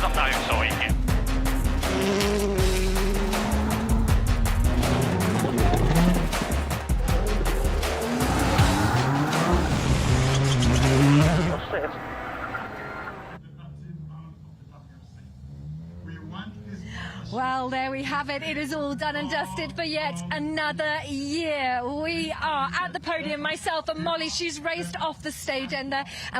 Not dagen så ikke. Well, there we have it. It is all done and dusted for yet another year. We are at the podium. Myself and Molly, she's raced off the stage and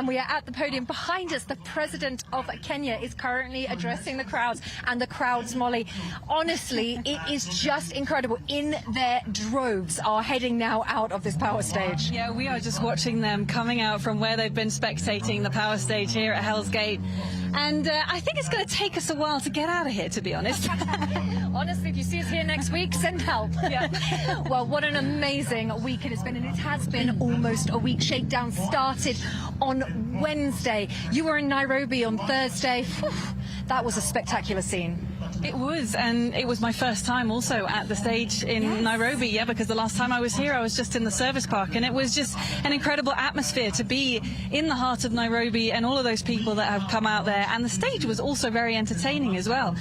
we are at the podium. Behind us, the president of Kenya is currently addressing the crowds. And the crowds, Molly, honestly, it is just incredible. In their droves are heading now out of this power stage. Yeah, we are just watching them coming out from where they've been spectating the power stage here at Hell's Gate. And I think it's going to take us a while to get out of here, to be honest. Honestly, if you see us here next week, send help. Yeah. Well, what an amazing week it has been, and it has been almost a week. Shakedown started on Wednesday. You were in Nairobi on Thursday. Whew, that was a spectacular scene. It was, and it was my first time also at the stage in Nairobi, yeah, because the last time I was here I was just in the service park, and it was just an incredible atmosphere to be in the heart of Nairobi and all of those people that have come out there, and the stage was also very entertaining as well,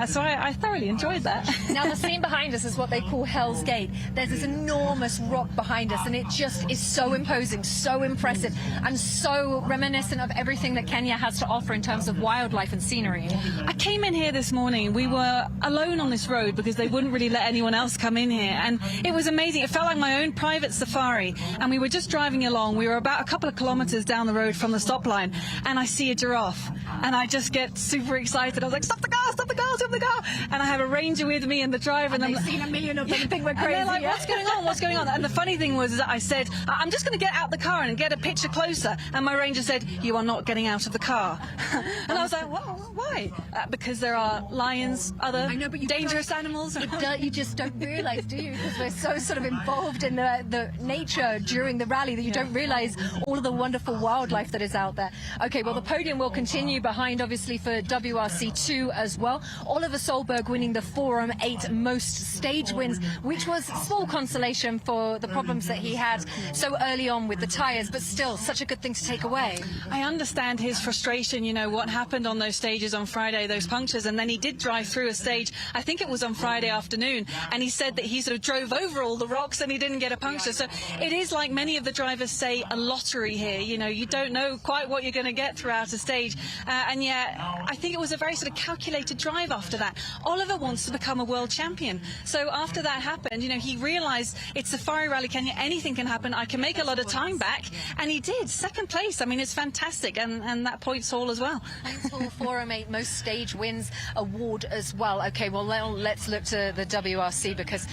so I thoroughly enjoyed that. Now the scene behind us is what they call Hell's Gate. There's this enormous rock behind us, and it just is so imposing, so impressive, and so reminiscent of everything that Kenya has to offer in terms of wildlife and scenery. I came in here this morning. We were alone on this road because they wouldn't really let anyone else come in here, and it was amazing. It felt like my own private safari, and we were just driving along. We were about a couple of kilometers down the road from the stop line, and I see a giraffe, and I just get super excited. I was like, stop the car, stop the car, stop the car, and I have a ranger with me and the driver, and they've seen a million of them and think we're crazy. And they're like, what's going on, what's going on? And the funny thing was that I said, I'm just going to get out the car and get a picture closer, and my ranger said, you are not getting out of the car. And I was like, why? Because there are lions, other dangerous animals. You just don't realise, do you? Because we're so sort of involved in the nature during the rally that you don't realise all of the wonderful wildlife that is out there. Okay, well, the podium will continue behind, obviously, for WRC2 as well. Oliver Solberg winning the Forum 8 most stage wins, which was small consolation for the problems that he had so early on with the tyres, but still such a good thing to take away. I understand his frustration, you know, what happened on those stages on Friday, those punctures, and then he did drive through a stage, I think it was on Friday afternoon, and he said that he sort of drove over all the rocks and he didn't get a puncture. So it is, like many of the drivers say, a lottery here. You know, you don't know quite what you're going to get throughout a stage, and yet I think it was a very sort of calculated drive after that. Oliver wants to become a world champion, so after that happened, you know, he realised it's Safari Rally Kenya, anything can happen, I can make a lot of time back, and he did. Second place, I mean, it's fantastic, and that points haul as well. Points haul Forum 8 most stage wins award as well. Okay, well, let's look to the WRC, because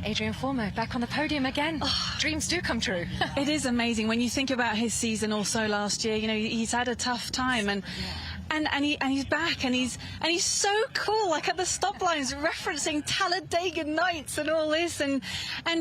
Adrian Former back on the podium again. Oh, dreams do come true. It is amazing when you think about his season also last year. You know, he's had a tough time, and he's back, and he's so cool, like at the stop lines referencing Talladega Nights and all this, and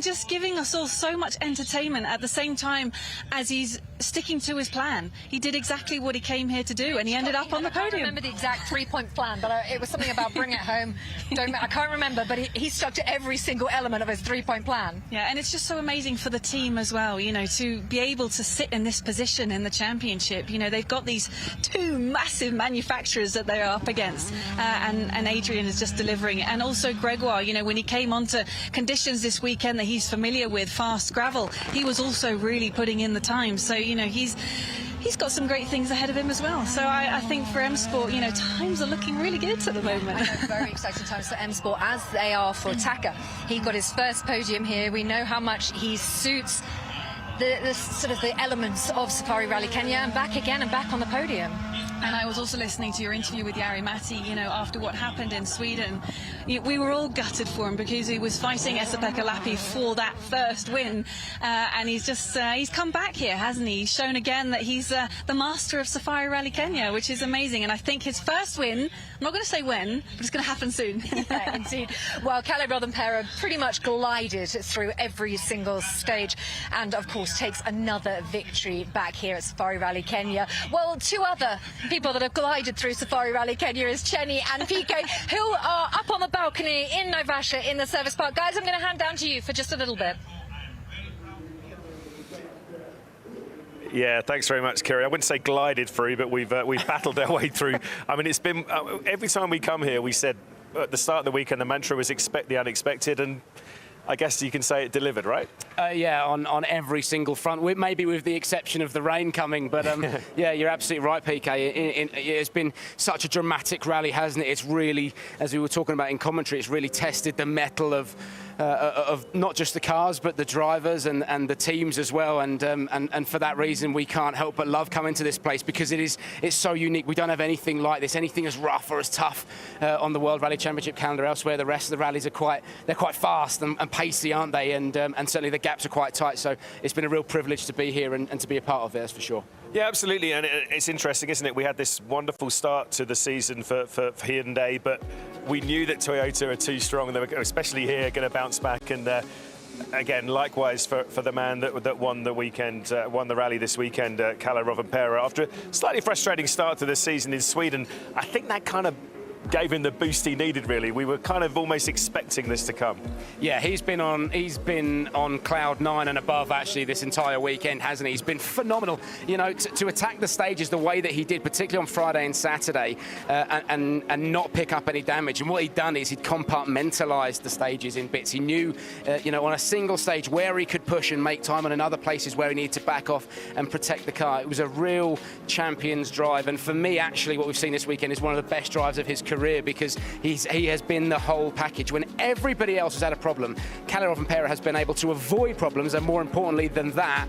just giving us all so much entertainment at the same time as he's sticking to his plan. He did exactly what he came here to do, and he ended up on the podium. I can't remember the exact three-point plan, but it was something about bring it home. I can't remember, but he stuck to every single element of his three-point plan. Yeah, and it's just so amazing for the team as well, you know, to be able to sit in this position in the championship. You know, they've got these two massive manufacturers that they are up against, and Adrian is just delivering. And also Gregoire, you know, when he came onto conditions this weekend that he's familiar with, fast gravel, he was also really putting in the time. So, you know, he's got some great things ahead of him as well. So I think for M Sport, you know, times are looking really good at the moment. Very exciting times for M Sport, as they are for Taka. He got his first podium here. We know how much he suits the sort of the elements of Safari Rally Kenya, and back again and back on the podium. And I was also listening to your interview with Jari Matti, you know, after what happened in Sweden. We were all gutted for him because he was fighting Esa-Pekka Lappi for that first win. And he's come back here, hasn't he? He's shown again that he's the master of Safari Rally Kenya, which is amazing. And I think his first win, I'm not going to say when, but it's going to happen soon. Yeah, indeed. Well, Kalle Rovanpera pretty much glided through every single stage, and of course takes another victory back here at Safari Rally Kenya. Well, two other people that have glided through Safari Rally Kenya is Chenny and PK, who are up on the balcony in Naivasha in the service park. Guys, I'm going to hand down to you for just a little bit. Yeah, thanks very much, Kerry. I wouldn't say glided through, but we've battled our way through. I mean, it's been every time we come here, we said at the start of the weekend the mantra was expect the unexpected, and I guess you can say it delivered, right? Yeah, on every single front, maybe with the exception of the rain coming. But yeah, you're absolutely right, PK. It's been such a dramatic rally, hasn't it? It's really, as we were talking about in commentary, it's really tested the mettle of not just the cars, but the drivers and the teams as well. And for that reason, we can't help but love coming to this place because it's so unique. We don't have anything like this, anything as rough or as tough on the World Rally Championship calendar elsewhere. The rest of the rallies are quite fast and pacey, aren't they? And certainly the gaps are quite tight. So it's been a real privilege to be here and to be a part of it, that's for sure. Yeah, absolutely, and it's interesting, isn't it? We had this wonderful start to the season for Hyundai, but we knew that Toyota are too strong, and they were, especially here, going to bounce back. And again, likewise for the man that won the weekend, won the rally this weekend, Kalle Rovanpera, after a slightly frustrating start to the season in Sweden. I think that kind of gave him the boost he needed, really. We were kind of almost expecting this to come. Yeah, he's been on cloud 9 and above actually this entire weekend, hasn't he? He's been phenomenal. You know, to attack the stages the way that he did, particularly on Friday and Saturday, and not pick up any damage. And what he'd done is he'd compartmentalised the stages in bits. He knew, you know, on a single stage where he could push and make time, and in other places where he needed to back off and protect the car. It was a real champion's drive. And for me, actually, what we've seen this weekend is one of the best drives of his career, because he has been the whole package. When everybody else has had a problem, Kalle Rovanpera has been able to avoid problems, and more importantly than that,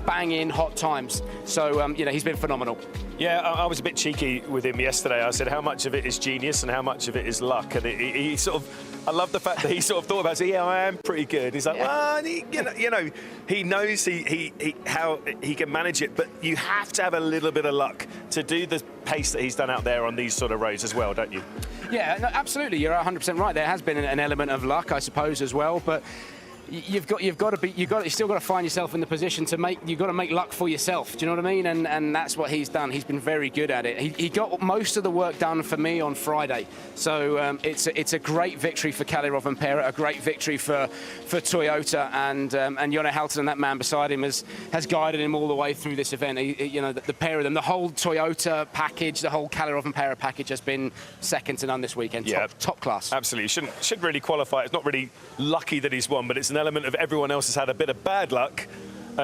bang in hot times. So, you know, he's been phenomenal. Yeah, I was a bit cheeky with him yesterday. I said, how much of it is genius and how much of it is luck? And he sort of, I love the fact that he sort of thought about it. Yeah, I am pretty good. He's like, well, you know, he knows how he can manage it, but you have to have a little bit of luck to do the pace that he's done out there on these sort of roads as well, don't you? Yeah, no, absolutely. You're 100% right. There has been an element of luck, I suppose, as well, but you've still got to find yourself in the position to make. You've got to make luck for yourself. Do you know what I mean? And that's what he's done. He's been very good at it. He got most of the work done for me on Friday. So it's a great victory for Kalle Rovanpera, a great victory for Toyota, and Jonne Halton, that man beside him, has guided him all the way through this event. You know, the pair of them, the whole Toyota package, the whole Kalle Rovanpera package has been second to none this weekend. Yeah, top class. Absolutely. Should really qualify. It's not really lucky that he's won, but it's an element of everyone else has had a bit of bad luck,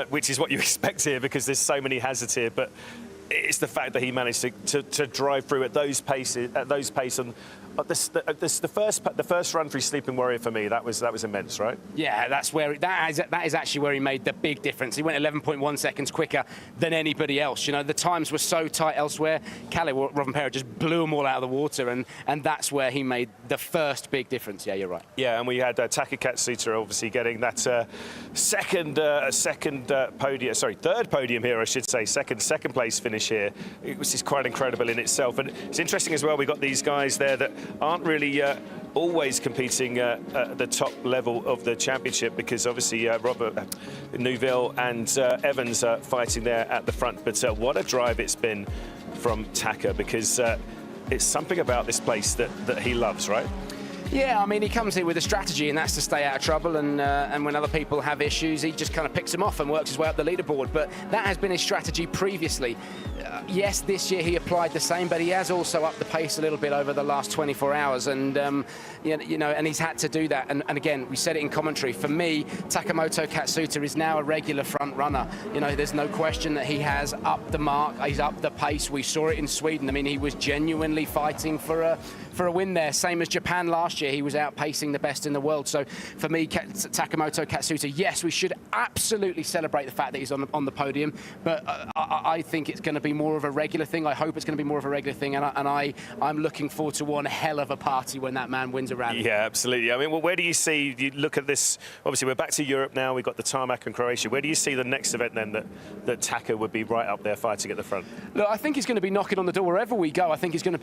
which is what you expect here because there's so many hazards here. But it's the fact that he managed to drive through at those paces, and the first run through Sleeping Warrior for me, that was immense, right? Yeah, that is actually where he made the big difference. He went 11.1 seconds quicker than anybody else. You know, the times were so tight elsewhere. Kalle Rovanpera just blew them all out of the water, and that's where he made the first big difference. Yeah, you're right. Yeah, and we had Takamoto Katsuta obviously getting that third podium here, I should say, second place finish here. It was just quite incredible in itself, and it's interesting as well. We got these guys there that aren't really always competing at the top level of the championship, because obviously Robert Neuville and Evans are fighting there at the front. But what a drive it's been from Taka, because it's something about this place that he loves, right? Yeah, I mean, he comes here with a strategy, and that's to stay out of trouble, and when other people have issues, he just kind of picks them off and works his way up the leaderboard. But that has been his strategy previously. Yes, this year he applied the same, but he has also upped the pace a little bit over the last 24 hours, and you know, and he's had to do that. And again, we said it in commentary. For me, Takamoto Katsuta is now a regular front runner. You know, there's no question that he has upped the mark. He's upped the pace. We saw it in Sweden. I mean, he was genuinely fighting for a win there. Same as Japan last year, he was outpacing the best in the world. So for me, Takamoto Katsuta, yes, we should absolutely celebrate the fact that he's on the podium, but I think it's going to be more of a regular thing. I hope it's going to be more of a regular thing, and I'm looking forward to one hell of a party when that man wins a rally. Yeah, absolutely. I mean, well, where do you see, you look at this, obviously we're back to Europe now, we've got the tarmac in Croatia. Where do you see the next event then that Taka would be right up there fighting at the front? Look, I think he's going to be knocking on the door wherever we go. I think he's going to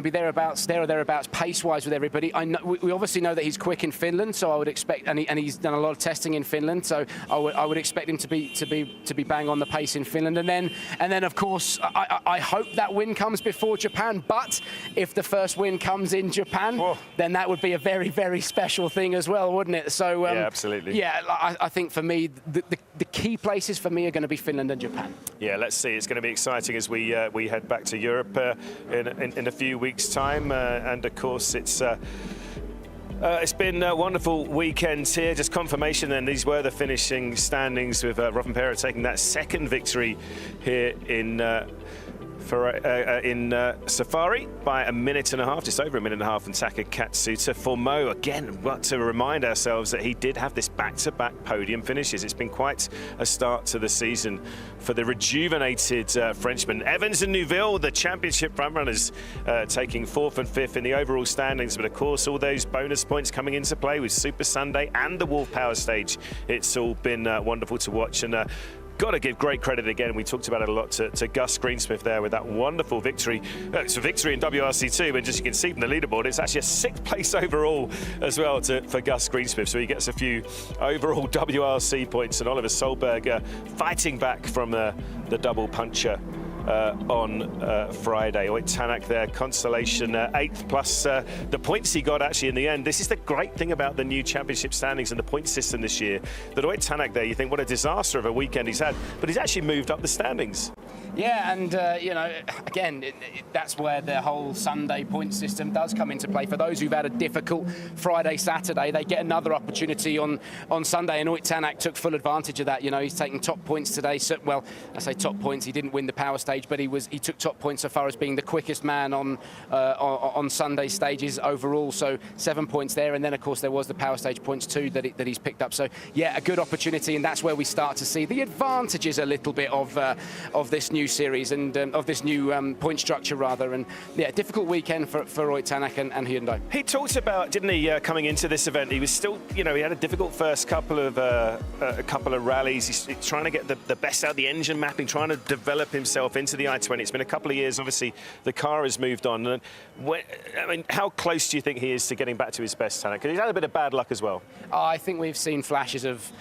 be thereabouts, there or thereabouts, pace-wise with everybody. I know we obviously know that he's quick in Finland, so I would expect, and he's done a lot of testing in Finland, so I would expect him to be bang on the pace in Finland, and then of course I hope that win comes before Japan. But if the first win comes in Japan, then that would be a very, very special thing as well, wouldn't it? So yeah, absolutely. Yeah, I think for me the key places for me are going to be Finland and Japan. Yeah, let's see. It's going to be exciting as we head back to Europe in a few weeks' time, and of course it's been a wonderful weekend here. Just confirmation then, these were the finishing standings with Rovanpera taking that second victory here in Safari by a minute and a half, just over a minute and a half, and Takamoto Katsuta. For Mo, again, got to remind ourselves that he did have this back-to-back podium finishes. It's been quite a start to the season for the rejuvenated Frenchman. Evans and Neuville, the championship frontrunners, taking 4th and 5th in the overall standings, but of course all those bonus points coming into play with Super Sunday and the Wolf Power stage. It's all been wonderful to watch, and got to give great credit again. We talked about it a lot to Gus Greensmith there with that wonderful victory. It's a victory in WRC2, and just you can see from the leaderboard, it's actually a 6th place overall as well for Gus Greensmith. So he gets a few overall WRC points, and Oliver Solberg fighting back from the double puncher on Friday. Oit Tanak there, consolation 8th, plus the points he got actually in the end. This is the great thing about the new championship standings and the point system this year, that Oit Tanak there, you think what a disaster of a weekend he's had, but he's actually moved up the standings. Yeah, and you know, again, that's where the whole Sunday point system does come into play. For those who've had a difficult Friday, Saturday, they get another opportunity on Sunday, and Oit Tanak took full advantage of that. You know, he's taking top points today. So, well, I say top points. He didn't win the power stage, but he took top points so far as being the quickest man on Sunday stages overall. So 7 points there, and then of course there was the power stage points too that he's picked up. So yeah, a good opportunity, and that's where we start to see the advantages a little bit of this new series and of this new point structure rather. And yeah, difficult weekend for Oit Tanak and Hyundai. He talked about, didn't he, coming into this event, he was still, you know, he had a difficult first couple of rallies. He's trying to get the best out of the engine mapping, trying to develop himself into the i20. It's been a couple of years, obviously the car has moved on. And I mean, how close do you think he is to getting back to his best, Tanak? Because he's had a bit of bad luck as well. I think we've seen flashes of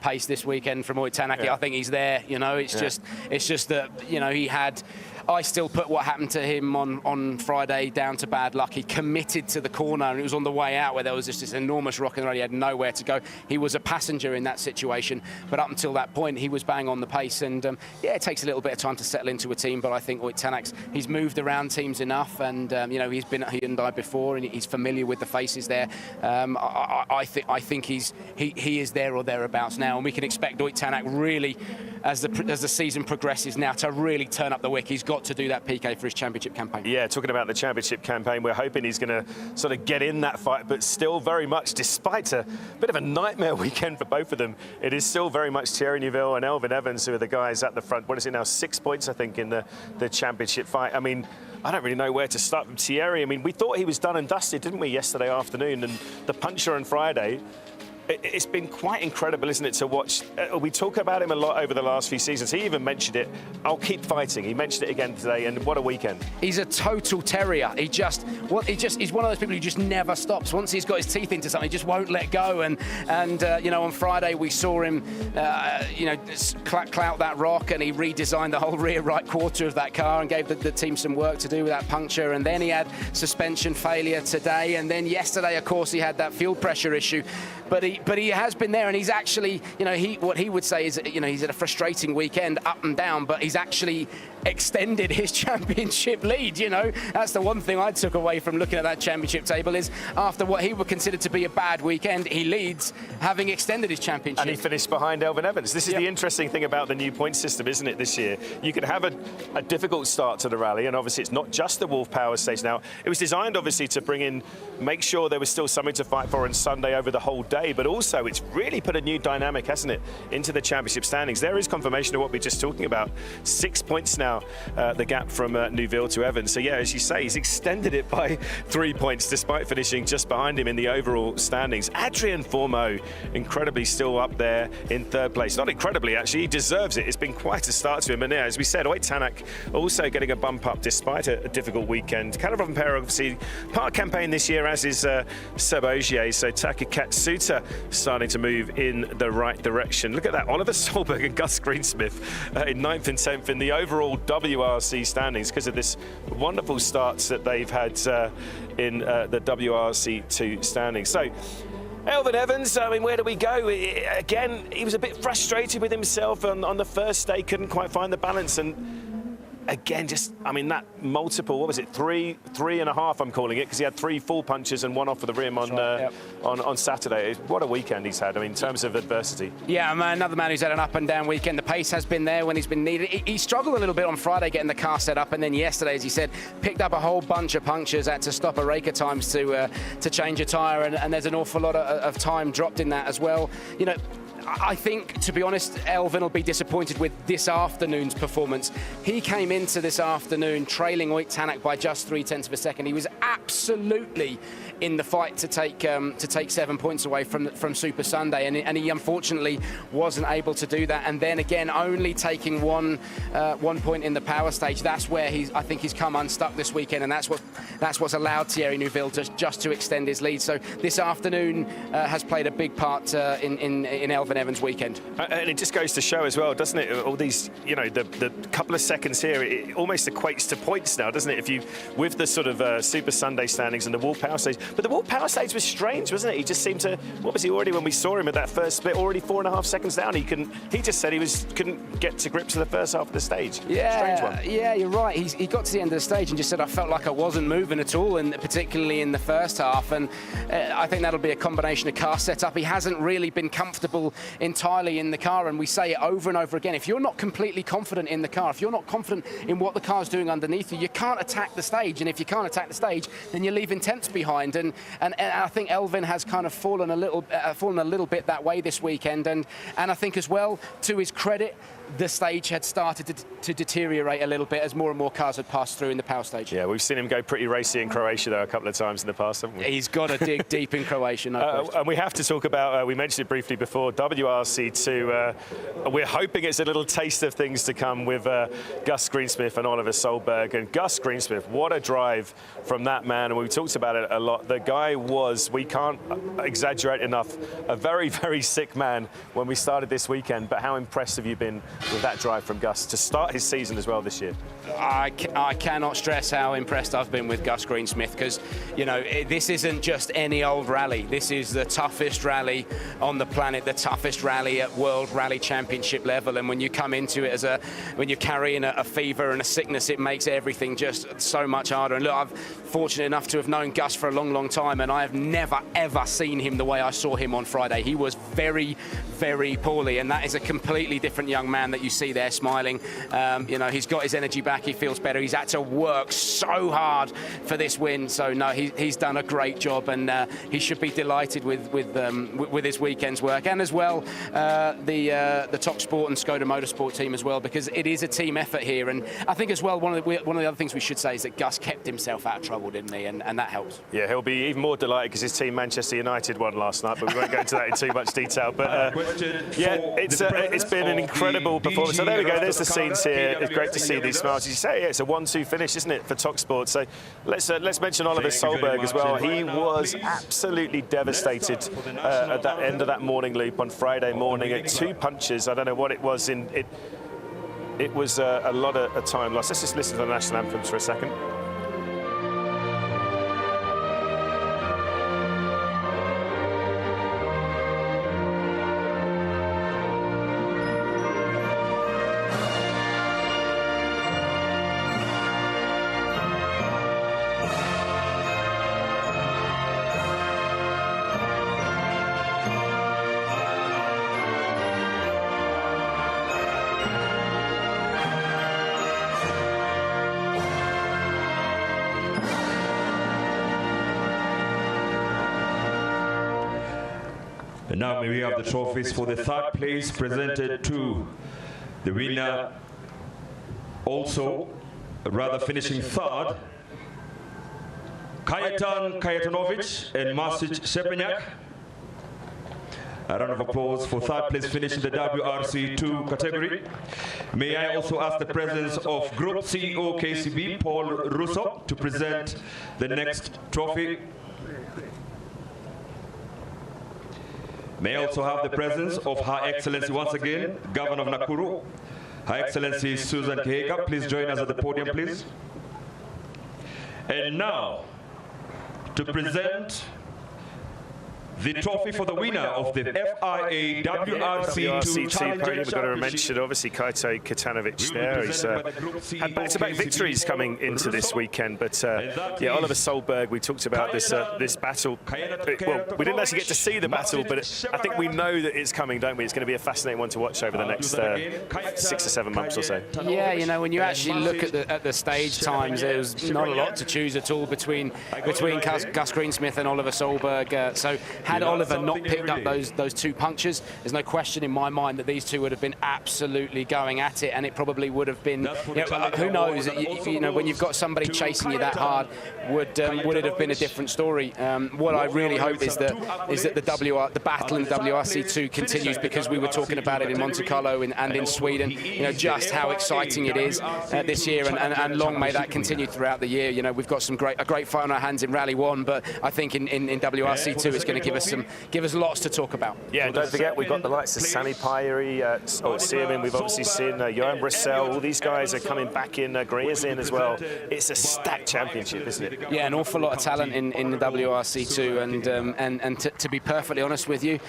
pace this weekend from Oit Tanak. Yeah. I think he's there. You know, it's just that, you know, I still put what happened to him on Friday down to bad luck. He committed to the corner, and it was on the way out where there was just this enormous rock and roll. He had nowhere to go. He was a passenger in that situation, but up until that point, he was bang on the pace. And yeah, it takes a little bit of time to settle into a team, but I think Oit Tanak's, he's moved around teams enough, and you know, he's been at Hyundai before, and he's familiar with the faces there. I think he is there or thereabouts now, and we can expect Oit Tanak really, as the season progresses now, to really turn up the wick. He's got to do that PK for his championship campaign. Yeah, talking about the championship campaign, we're hoping he's going to sort of get in that fight, but still very much, despite a bit of a nightmare weekend for both of them, it is still very much Thierry Neuville and Elvin Evans who are the guys at the front. What is it now, 6 points, I think, in the championship fight. I mean, I don't really know where to start with Thierry. I mean, we thought he was done and dusted, didn't we, yesterday afternoon, and the puncher on Friday. It's been quite incredible, isn't it, to watch? We talk about him a lot over the last few seasons. He even mentioned it. I'll keep fighting. He mentioned it again today, and what a weekend. He's a total terrier. He's one of those people who just never stops. Once he's got his teeth into something, he just won't let go. And you know, on Friday we saw him, you know, clout that rock, and he redesigned the whole rear right quarter of that car and gave the team some work to do with that puncture. And then he had suspension failure today, and then yesterday, of course, he had that fuel pressure issue. But he has been there, and he's actually, you know, what he would say is, you know, he's had a frustrating weekend up and down, but he's actually extended his championship lead. You know, that's the one thing I took away from looking at that championship table, is after what he would consider to be a bad weekend, he leads, having extended his championship. And he finished behind Elvin Evans. This is the interesting thing about the new point system, isn't it, this year? You can have a difficult start to the rally, and obviously it's not just the Wolf Power stage now. It was designed, obviously, to make sure there was still something to fight for on Sunday over the whole day, but also it's really put a new dynamic, hasn't it, into the championship standings. There is confirmation of what we're just talking about. 6 points now now the gap from Neuville to Evans. So yeah, as you say, he's extended it by 3 points despite finishing just behind him in the overall standings. Adrian Formeau, incredibly still up there in third place. Not incredibly, actually, he deserves it. It's been quite a start to him. And yeah, as we said, Oitanak also getting a bump up despite a difficult weekend. Kalle Rovanpera, obviously, part of campaign this year, as is Seb Ogier. So Takamoto Katsuta starting to move in the right direction. Look at that, Oliver Solberg and Gus Greensmith in 9th and 10th in the overall WRC standings because of this wonderful starts that they've had in the WRC2 standings. So Elfyn Evans, I mean, where do we go? Again, he was a bit frustrated with himself on the first day, couldn't quite find the balance, and again, just, I mean, that multiple, what was it, three and a half, I'm calling it, because he had 3 full punches and 1 off of the rim on Saturday. What a weekend he's had, I mean, in terms of adversity. Yeah, another man who's had an up and down weekend. The pace has been there when he's been needed. He struggled a little bit on Friday getting the car set up, and then yesterday, as he said, picked up a whole bunch of punctures, had to stop a rake at times to change a tyre, and there's an awful lot of time dropped in that as well. You know, I think, to be honest, Elfyn will be disappointed with this afternoon's performance. He came into this afternoon trailing Oitanak by just 0.3 of a second. He was absolutely in the fight to take 7 points away from Super Sunday, and he unfortunately wasn't able to do that. And then again, only taking one point in the power stage. That's where I think he's come unstuck this weekend, and that's what's allowed Thierry Neuville just to extend his lead. So this afternoon has played a big part in Elfyn Evans' weekend. And it just goes to show as well, doesn't it? All these, you know, the couple of seconds here, it almost equates to points now, doesn't it? If you, with the sort of Super Sunday standings and the World Power Stage. But the World Power Stage was strange, wasn't it? He just seemed to, what was he already when we saw him at that first split, already 4.5 seconds down. He just said he couldn't get to grips with the first half of the stage. Yeah, strange one. Yeah, you're right. He got to the end of the stage and just said, I felt like I wasn't moving at all, and particularly in the first half. And I think that'll be a combination of car setup. He hasn't really been comfortable entirely in the car, and we say it over and over again. If you're not completely confident in the car, if you're not confident in what the car's doing underneath you, you can't attack the stage. And if you can't attack the stage, then you're leaving tenths behind. And I think Elfyn has kind of fallen a little bit that way this weekend. And I think as well, to his credit, the stage had started to deteriorate a little bit as more and more cars had passed through in the power stage. Yeah, we've seen him go pretty racy in Croatia, though, a couple of times in the past, haven't we? He's got to dig deep in Croatia, no question. And we have to talk about, we mentioned it briefly before, WRC2. We're hoping it's a little taste of things to come with Gus Greensmith and Oliver Solberg. And Gus Greensmith, what a drive from that man. And we talked about it a lot. The guy was, we can't exaggerate enough, a very, very sick man when we started this weekend. But how impressed have you been with that drive from Gus to start his season as well this year? I cannot stress how impressed I've been with Gus Greensmith, because, you know, this isn't just any old rally. This is the toughest rally on the planet, the toughest rally at World Rally Championship level. And when you come into it when you're carrying a fever and a sickness, it makes everything just so much harder. And look, I'm fortunate enough to have known Gus for a long, long time, and I have never, ever seen him the way I saw him on Friday. He was very, very poorly, and that is a completely different young man that you see there smiling. You know, he's got his energy back, he feels better. He's had to work so hard for this win, so no, he's done a great job, and he should be delighted with his weekend's work. And as well, the Top Sport and Skoda Motorsport team as well, because it is a team effort here. And I think as well, one of the other things we should say is that Gus kept himself out of trouble, didn't he? And that helps. Yeah, he'll be even more delighted because his team Manchester United won last night, but we won't go into that in too much detail. But yeah, it's been an incredible performance. So there we go, there's the scenes here. It's great to see these smiles. As you say, yeah, it's a 1-2 finish, isn't it, for Top Sport? So let's mention Oliver Solberg as well. He was absolutely devastated at that end of that morning loop on Friday morning at 2 punches. I don't know what it was in it. It was a lot of time lost. Let's just listen to the national anthems for a second. And now we have the trophies for the 3rd place presented to the winner also rather finishing third, Kajetan Kajetonovic and Masic Shepenyak. A round of applause for third place finish in the WRC2 category. May I also ask the presence of Group CEO KCB, Paul Russo, to present the next trophy. May I also have the presence of Her Excellency once again, Governor of Nakuru, Her Excellency Susan Kihika. Please join us at the podium, please. And now, to present the trophy for the winner of the FIA WRC2 podium. We've got to mention, obviously, Kaito Katanovic there. He's had back-to-back victories coming into this weekend. But yeah, Oliver Solberg, we talked about this this battle. Well, we didn't actually get to see the battle, but I think we know that it's coming, don't we? It's going to be a fascinating one to watch over the next 6 or 7 months or so. Yeah, you know, when you actually look at the stage times, there's not a lot to choose at all between Gus Greensmith and Oliver Solberg. So had Oliver not picked up those 2 punctures, there's no question in my mind that these two would have been absolutely going at it, and it probably would have been, you know, who knows, you know, when you've got somebody chasing you that hard, would it have been a different story? What I really hope is that the battle in WRC2 continues, because we were talking about it in Monte Carlo and in Sweden, you know, just how exciting it is this year, and long may that continue throughout the year. You know, we've got a great fight on our hands in Rally 1, but I think in WRC2 it's going to give us lots to talk about. Yeah, and don't forget, we've got the likes of Sami Pajari, Seaman. We've obviously seen Johan Brissell. All these guys are coming back in. Greer's in as well. It's a stacked championship, isn't it? Yeah, an awful lot of talent in the WRC2, and to be perfectly honest with you,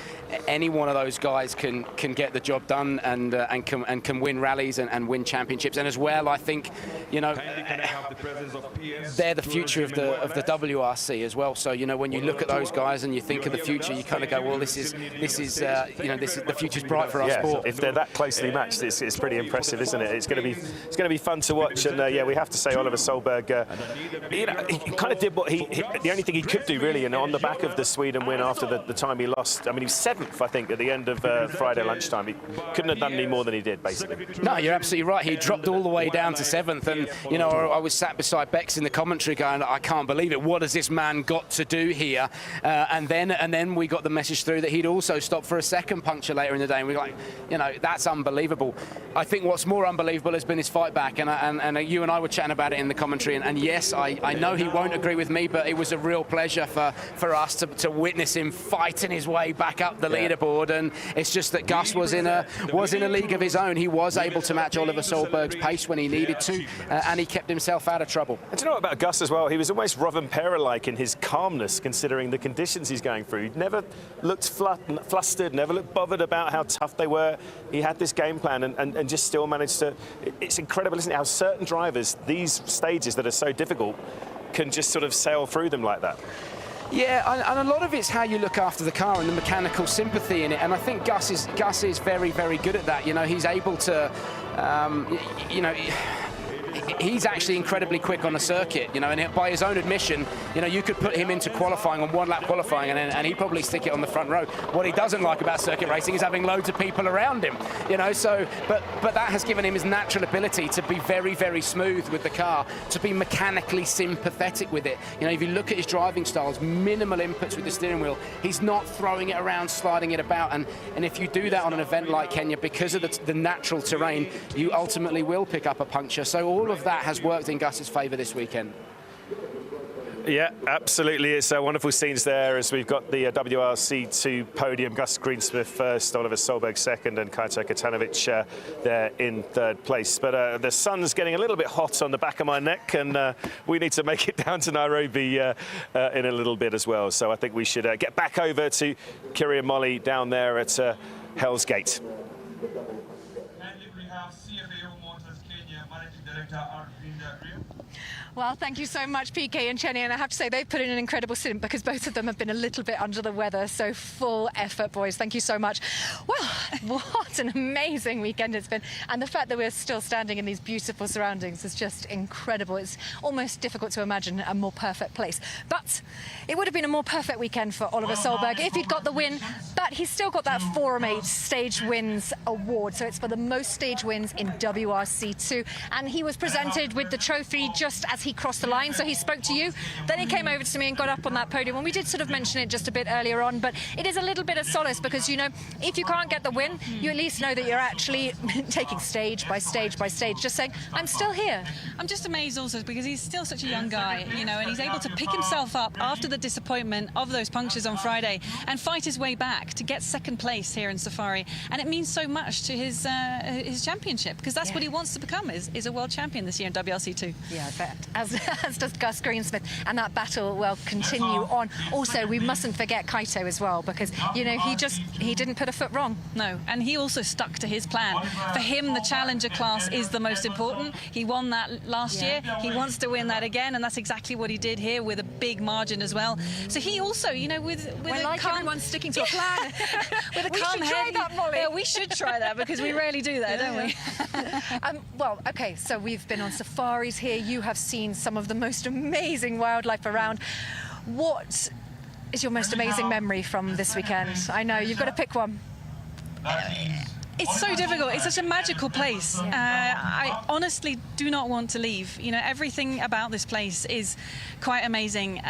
any one of those guys can get the job done and can win rallies and win championships. And as well, I think, you know, they're the future of the WRC as well. So, you know, when you look at those guys and you think of the future, you kind of go, well, this is the future's bright for our sport. If they're that closely matched, it's pretty impressive, isn't it? It's going to be fun to watch. And yeah, we have to say, Oliver Solberg, you know, he kind of did what the only thing he could do, really. And on the back of the Sweden win after the time he lost, I mean, he was 7th, I think, at the end of Friday lunchtime. He couldn't have done any more than he did, basically. No, you're absolutely right. He dropped all the way down to 7th, and you know, I was sat beside Bex in the commentary, going, I can't believe it. What has this man got to do here? And then we got the message through that he'd also stopped for a 2nd puncture later in the day, and we're like, you know, that's unbelievable. I think what's more unbelievable has been his fight back, and you and I were chatting about it in the commentary, and yes, I know he won't agree with me, but it was a real pleasure for us to witness him fighting his way back up the leaderboard. And it's just that Gus was in a league of his own. He was able to match Oliver Solberg's pace when he needed to, and he kept himself out of trouble. And do you know about Gus as well? He was almost Rovanpera-like in his calmness, considering the conditions he's going through. He never looked flustered, never looked bothered about how tough they were. He had this game plan and just still managed to... It's incredible, isn't it, how certain drivers, these stages that are so difficult, can just sort of sail through them like that. Yeah, and a lot of it's how you look after the car and the mechanical sympathy in it. And I think Gus is very, very good at that. You know, he's able to, you know, he's actually incredibly quick on a circuit, you know, and by his own admission, you know, you could put him into qualifying on 1 lap qualifying, and he'd probably stick it on the front row. What he doesn't like about circuit racing is having loads of people around him, you know. So, but that has given him his natural ability to be very, very smooth with the car, to be mechanically sympathetic with it. You know, if you look at his driving styles, minimal inputs with the steering wheel. He's not throwing it around, sliding it about, and if you do that on an event like Kenya, because of the natural terrain, you ultimately will pick up a puncture. So all of that has worked in Gus's favour this weekend. Yeah, absolutely. It's wonderful scenes there as we've got the WRC2 podium. Gus Greensmith first, Oliver Solberg second, and Kaito Katanovic there in 3rd place. But the sun's getting a little bit hot on the back of my neck, and we need to make it down to Nairobi in a little bit as well. So I think we should get back over to Kiri and Molly down there at Hell's Gate. And we have CFAO Motors Kenya Managing Director Arvind Well, thank you so much, PK and Chenny, and I have to say they've put in an incredible stint because both of them have been a little bit under the weather, so full effort, boys. Thank you so much. Well, what an amazing weekend it's been, and the fact that we're still standing in these beautiful surroundings is just incredible. It's almost difficult to imagine a more perfect place, but it would have been a more perfect weekend for Oliver Solberg if he'd got the win, but he's still got that Forum 8 Stage Wins award, so it's for the most stage wins in WRC2, and he was presented with the trophy just as he crossed the line. So he spoke to you, then he came over to me and got up on that podium, and we did sort of mention it just a bit earlier on, but it is a little bit of solace because, you know, if you can't get the win, you at least know that you're actually taking stage by stage by stage, just saying, I'm still here. I'm just amazed also because he's still such a young guy, you know, and he's able to pick himself up after the disappointment of those punctures on Friday and fight his way back to get second place here in Safari, and it means so much to his championship, because that's what he wants to become, is a world champion this year in WRC2. Yeah, I bet. As does Gus Greensmith, and that battle will continue on. Also, we mustn't forget Kaito as well, because, you know, he didn't put a foot wrong. No, and he also stuck to his plan. For him, the challenger class is the most important. He won that last year. He wants to win that again, and that's exactly what he did here with a big margin as well. So he also, you know, with I like everyone sticking to a plan. with a We calm should head. try that, Molly. Yeah, we should try that because we rarely do that, don't we? Well, okay, so we've been on safaris here. You have seen some of the most amazing wildlife around. What is your most amazing memory from this weekend? I know, you've got to pick one. It's so difficult. It's such a magical place. I honestly do not want to leave. You know, everything about this place is quite amazing.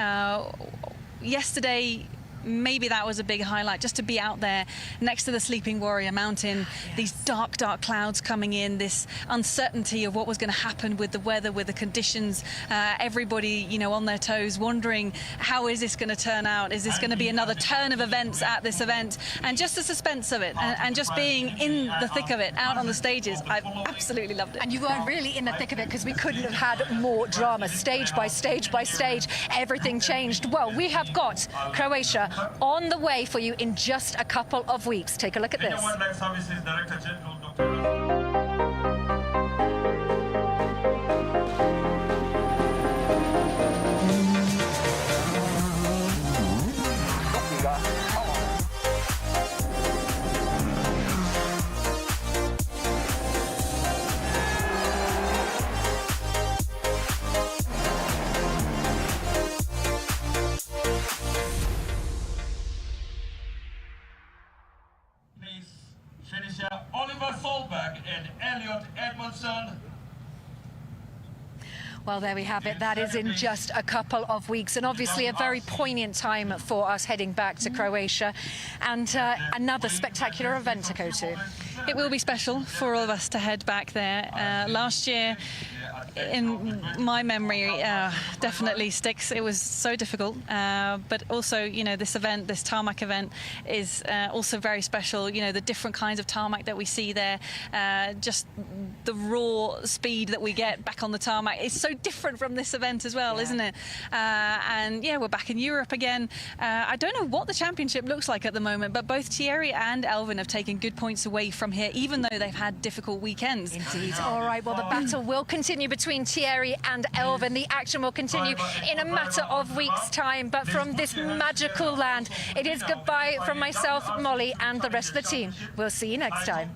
Yesterday, maybe that was a big highlight, just to be out there next to the Sleeping Warrior Mountain, these dark, dark clouds coming in, this uncertainty of what was going to happen with the weather, with the conditions, everybody, you know, on their toes, wondering how is this going to turn out? Is this going to be another turn of events at this event? And just the suspense of it, and just being in the thick of it, out on the stages, I've absolutely loved it. And you were really in the thick of it because we couldn't have had more drama. Stage by stage by stage, everything changed. Well, we have got Croatia on the way for you in just a couple of weeks. Take a look at this. Finisher Oliver Solberg and Elliot Edmondson. Well, there we have it. That is in just a couple of weeks, and obviously a very poignant time for us heading back to Croatia, and another spectacular event to go to. It will be special for all of us to head back there. Last year, in my memory, definitely sticks. It was so difficult, but also, you know, this event, this tarmac event, is also very special. You know, the different kinds of tarmac that we see there, just the raw speed that we get back on the tarmac is so different from this event as well, isn't it? And yeah, we're back in Europe again. I don't know what the championship looks like at the moment, but both Thierry and Elvin have taken good points away from here, even though they've had difficult weekends. Indeed. All right, well, the battle will continue between Thierry and Elvin. The action will continue in a matter of weeks' time, but from this magical land, it is goodbye from myself, Molly, and the rest of the team. We'll see you next time.